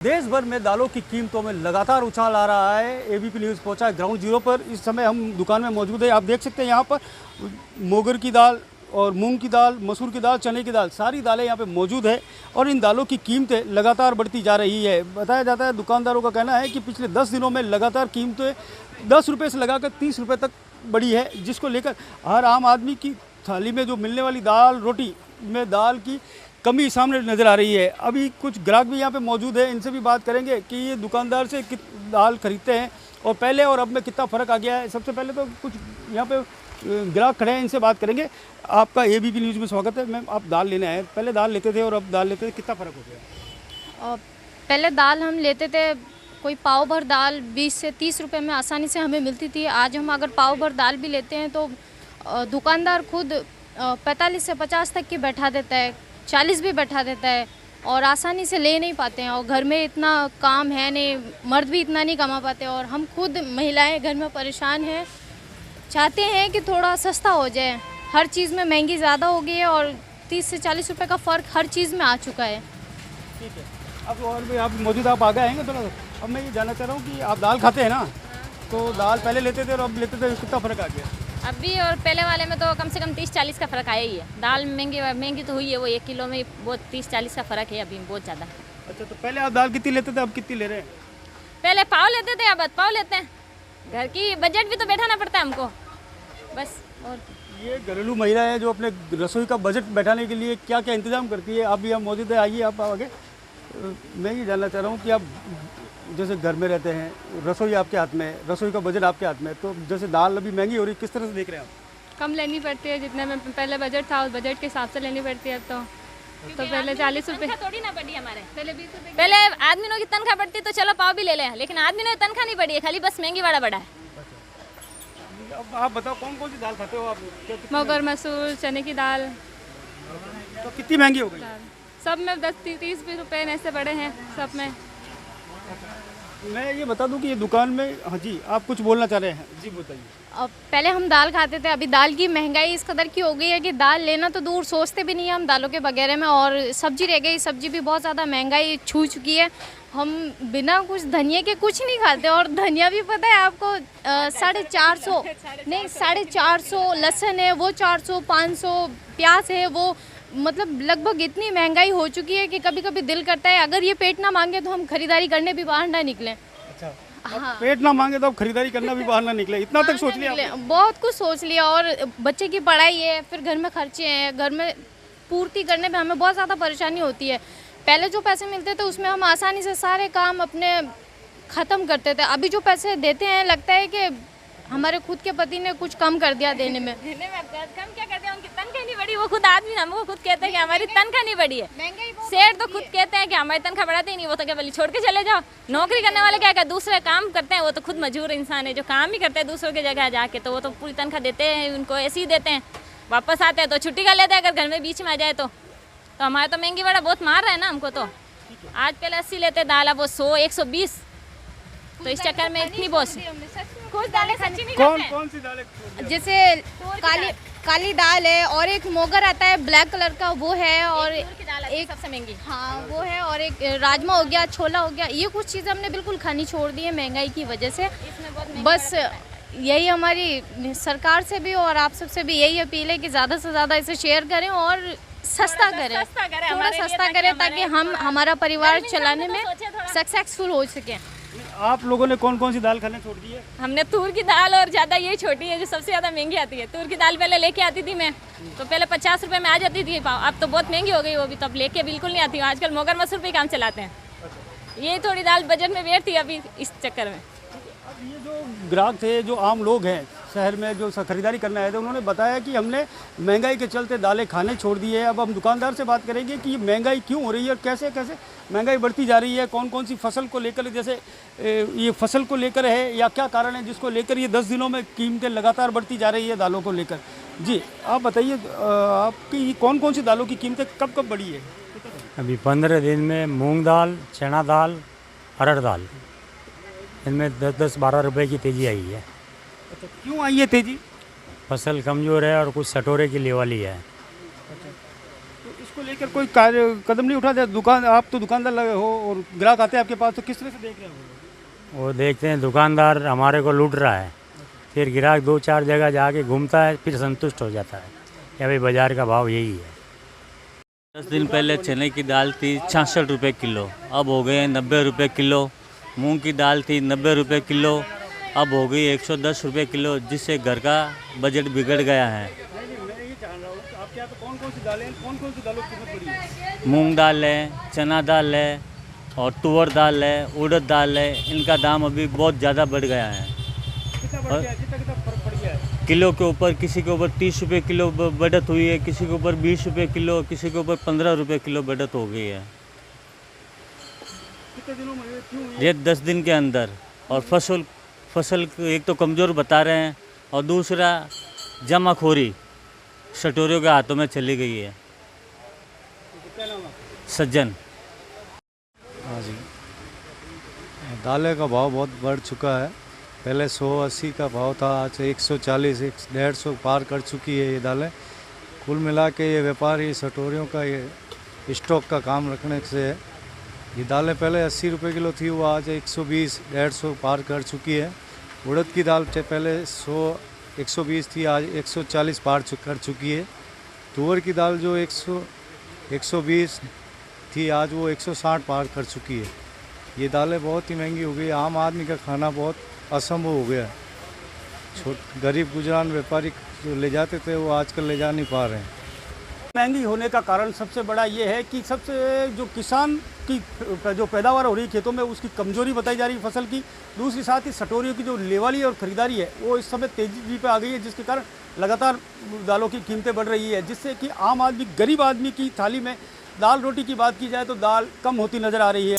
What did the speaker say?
देश भर में दालों की कीमतों में लगातार उछाल आ रहा है। एबीपी न्यूज़ पहुंचा है ग्राउंड जीरो पर। इस समय हम दुकान में मौजूद है। आप देख सकते हैं यहाँ पर मोगर की दाल और मूंग की दाल, मसूर की दाल, चने की दाल, सारी दालें यहाँ पे मौजूद है और इन दालों की कीमतें लगातार बढ़ती जा रही है। बताया जाता है, दुकानदारों का कहना है कि पिछले 10 दिनों में लगातार कीमतें 10 रुपये से लगाकर 30 रुपये तक बढ़ी है, जिसको लेकर हर आम आदमी की थाली में जो मिलने वाली दाल रोटी में दाल की कमी सामने नज़र आ रही है। अभी कुछ ग्राहक भी यहाँ पे मौजूद है, इनसे भी बात करेंगे कि ये दुकानदार से दाल खरीदते हैं और पहले और अब में कितना फ़र्क आ गया है। सबसे पहले तो कुछ यहाँ पे ग्राहक खड़े हैं, इनसे बात करेंगे। आपका एबीपी न्यूज़ में स्वागत है। मैम, आप दाल लेने आए, पहले दाल लेते थे और अब दाल लेते थे, कितना फ़र्क हो गया? पहले दाल हम लेते थे, कोई पाव भर दाल 20 से 30 रुपए में आसानी से हमें मिलती थी। आज हम अगर पाव भर दाल भी लेते हैं तो दुकानदार खुद 45 से 50 तक की बैठा देता है, 40 भी बैठा देता है और आसानी से ले नहीं पाते हैं। और घर में इतना काम है नहीं, मर्द भी इतना नहीं कमा पाते और हम खुद महिलाएं घर में परेशान हैं, चाहते हैं कि थोड़ा सस्ता हो जाए। हर चीज़ में महंगी ज़्यादा हो गई है और 30 से 40 रुपए का फ़र्क हर चीज़ में आ चुका है। ठीक है, अब और भी आप मौजूद, आप आगे आएंगे थोड़ा। अब मैं ये जानना चाह रहा हूँ कि आप दाल खाते हैं ना, तो दाल पहले लेते थे और अब लेते थे, कितना फ़र्क आ गया? अभी और पहले वाले में तो कम से कम 30-40 का फ़र्क आया ही है। दाल महंगी तो हुई है, वो 1 किलो में बहुत 30-40 का फ़र्क है अभी, बहुत ज़्यादा। अच्छा, तो पहले आप दाल कितनी लेते थे, अब कितनी ले रहे हैं? पहले पाव लेते थे, अब पाव लेते हैं। घर की बजट भी तो बैठाना पड़ता है हमको, बस। और ये घरेलू महिला है जो अपने रसोई का बजट बैठाने के लिए क्या क्या इंतजाम करती है। आप भी यहाँ मौजूद है, आइए आप आगे। मैं ये जानना चाह रहा हूँ कि आप जैसे घर में रहते हैं, रसोई आपके हाथ में, रसोई का बजट आपके हाथ में, तो जैसे दाल अभी महंगी हो रही है, किस तरह से देख रहे हैं आप? कम लेनी पड़ती है, जितने में पहले बजट था उस बजट के हिसाब से लेनी पड़ती है। तो पहले 40 रुपये थोड़ी ना बढ़ी हमारे, पहले 20 रुपये। पहले आदमियों की तनख्वाह बढ़ती तो चलो पाव भी ले लें, लेकिन आदमियों की तनख्वाह नहीं बढ़ी है, खाली बस महंगी वाला बढ़ा है। अब आप बताओ कौन कौन सी दाल खाते हो आप? मगर, मसूर, चने की दाल, तो कितनी महंगी हो गई? सब में 10-30 रुपये ऐसे बड़े हैं सब में। मैं ये बता दूं कि ये दुकान में, हाँ जी, आप कुछ बोलना चाह रहे हैं? जी बताइए। अब पहले हम दाल खाते थे, अभी दाल की महंगाई इस कदर की हो गई है कि दाल लेना तो दूर, सोचते भी नहीं है हम दालों के वगैरह में। और सब्जी रह गई, सब्जी भी बहुत ज़्यादा महंगाई छू चुकी है। हम बिना कुछ धनिया के कुछ नहीं खाते और धनिया भी पता है आपको 450, नहीं 450, लहसुन है वो 400, 500, प्याज है वो, मतलब लगभग इतनी महंगाई हो चुकी है कि कभी कभी दिल करता है अगर ये पेट ना मांगे तो हम खरीदारी करने भी बाहर ना निकलें। अच्छा, हाँ, पेट ना मांगे तो अब खरीदारी करना भी बाहर ना निकले, इतना तक सोच लिया आपने? बहुत कुछ सोच लिया। और बच्चे की पढ़ाई है, फिर घर में खर्चे हैं, घर में पूर्ति करने में हमें बहुत ज़्यादा परेशानी होती है। पहले जो पैसे मिलते थे उसमें हम आसानी से सारे काम अपने ख़त्म करते थे। अभी जो पैसे देते हैं लगता है कि हमारे खुद के पति ने कुछ कम कर दिया देने में। कम क्या करते हैं, उनकी तनख्वाह नहीं बढ़ी। वो खुद आदमी हमको खुद कहते हैं कि हमारी तनख्वाह नहीं बढ़ी है। सेठ तो खुद कहते हैं कि हमारी तनख्वाह बढ़ाते ही नहीं, वो तो केवल छोड़ के चले जाओ। नौकरी करने वाले क्या दूसरे काम करते हैं, वो तो खुद मजदूर इंसान है जो काम ही करते हैं दूसरों की जगह जाके, तो वो तो पूरी तनख्वाह देते हैं, उनको ऐसे ही देते हैं। वापस आते हैं तो छुट्टी कर लेते हैं अगर घर में बीच में आ जाए तो हमारे तो महंगी वाला बहुत मार रहा है ना हमको। तो आज पहले 80 लेते दाल, अब वो 100, 120, तो इस चक्कर में इतनी बहुत कुछ दालें सच्ची नहीं खाते हैं। कौन सी दालें? जैसे काली दाल है और एक मोगर आता है ब्लैक कलर का, वो है, और एक सबसे महंगी, हाँ वो है, और एक राजमा हो गया, छोला हो गया। ये कुछ चीज़ें हमने बिल्कुल खानी छोड़ दी है महंगाई की वजह से। बस यही हमारी सरकार से भी और आप सबसे भी यही अपील है कि ज़्यादा से ज़्यादा इसे शेयर करें और सस्ता करें, थोड़ा सस्ता करें ताकि हम हमारा परिवार चलाने में सक्सेसफुल हो सकें। आप लोगों ने कौन कौन सी दाल खाने छोड़ दी है? हमने तूर की दाल और ज़्यादा यही छोटी है जो सबसे ज़्यादा महंगी आती है। तूर की दाल पहले लेके आती थी मैं, तो पहले 50 रुपये में आ जाती थी पाव, अब तो बहुत महंगी हो गई वो भी, तो अब लेके बिल्कुल नहीं आती हूँ। आजकल मोगर मसूर पे काम चलाते हैं। ये थोड़ी दाल बजट में बैठ थी अभी इस चक्कर में। अब ये जो ग्राहक थे, जो आम लोग हैं शहर में जो खरीदारी करने आए थे, उन्होंने बताया कि हमने महंगाई के चलते दालें खाने छोड़ दी है। अब हम दुकानदार से बात करेंगे कि ये महंगाई क्यों हो रही है और कैसे कैसे महंगाई बढ़ती जा रही है, कौन कौन सी फसल को लेकर, जैसे ये फसल को लेकर है या क्या कारण है जिसको लेकर ये 10 दिनों में कीमतें लगातार बढ़ती जा रही है दालों को लेकर। जी आप बताइए, आपकी कौन कौन सी दालों की कीमतें कब कब बढ़ी है? अभी 15 दिन में मूंग दाल, चना दाल, अरहर दाल, इनमें 10-12 रुपए की तेज़ी आई है। अच्छा, क्यों आई है तेज़ी? फसल कमज़ोर है और कुछ सटोरे की लेवल ही है। अच्छा, तो इसको इसको लेकर कोई कार्य कदम नहीं उठा? दुकान, आप तो दुकानदार लगे हो और ग्राहक आते हैं आपके पास, तो किस तरह से देख रहे हो? वो देखते हैं दुकानदार हमारे को लूट रहा है, फिर ग्राहक 2-4 जगह जाके घूमता है, फिर संतुष्ट हो जाता है कि भाई बाज़ार का भाव यही है। 10 दिन पहले चने की दाल थी 66 रुपये किलो, अब हो गए 90 रुपये किलो। मूंग की दाल थी 90 रुपये किलो, अब हो गई 110 रुपये किलो, जिससे घर का बजट बिगड़ गया है। मैं ये जान रहा हूँ आपके यहाँ पे कौन कौन सी दालें, कौन कौन सी दालों की कीमत बढ़ी है? मूंग दाल है, चना दाल है और तुअर दाल है, उड़द दाल है। इनका दाम अभी बहुत ज़्यादा बढ़ गया है। कितना बढ़ गया है? कितना फर्क पड़ गया है? किलो के ऊपर किसी के ऊपर 30 रुपये किलो बढ़त हुई है, किसी के ऊपर 20 रुपये किलो, किसी के ऊपर 15 रुपये किलो बढ़त हो गई है कितने दिनों में क्यों हुई? ये 10 दिन के अंदर। और फसल एक तो कमज़ोर बता रहे हैं और दूसरा जमाखोरी सटोरियों के हाथों में चली गई है। क्या नाम है? सज्जन। हाँ जी, दालें का भाव बहुत बढ़ चुका है। पहले 180 का भाव था, आज 140, 150 पार कर चुकी है ये दालें। कुल मिला के ये व्यापारी सटोरियों का ये स्टॉक का काम रखने से है। ये दालें पहले 80 रुपये किलो थी, वो आज 120, 150 पार कर चुकी है। उड़द की दाल पहले 120 थी, आज 140 पार कर चुकी है। तुअर की दाल जो 120 थी, आज वो 160 पार कर चुकी है। ये दालें बहुत ही महंगी हो गई, आम आदमी का खाना बहुत असंभव हो गया है। गरीब गुजरान व्यापारी जो ले जाते थे वो आजकल ले जा नहीं पा रहे हैं। महंगी होने का कारण सबसे बड़ा ये है कि सबसे जो किसान की जो पैदावार हो रही है खेतों में, उसकी कमजोरी बताई जा रही है फसल की। दूसरी साथ ही सटोरियों की जो लेवाली और ख़रीदारी है वो इस समय तेजी पे आ गई है, जिसके कारण लगातार दालों की कीमतें बढ़ रही है, जिससे कि आम आदमी, गरीब आदमी की थाली में दाल रोटी की बात की जाए तो दाल कम होती नज़र आ रही है।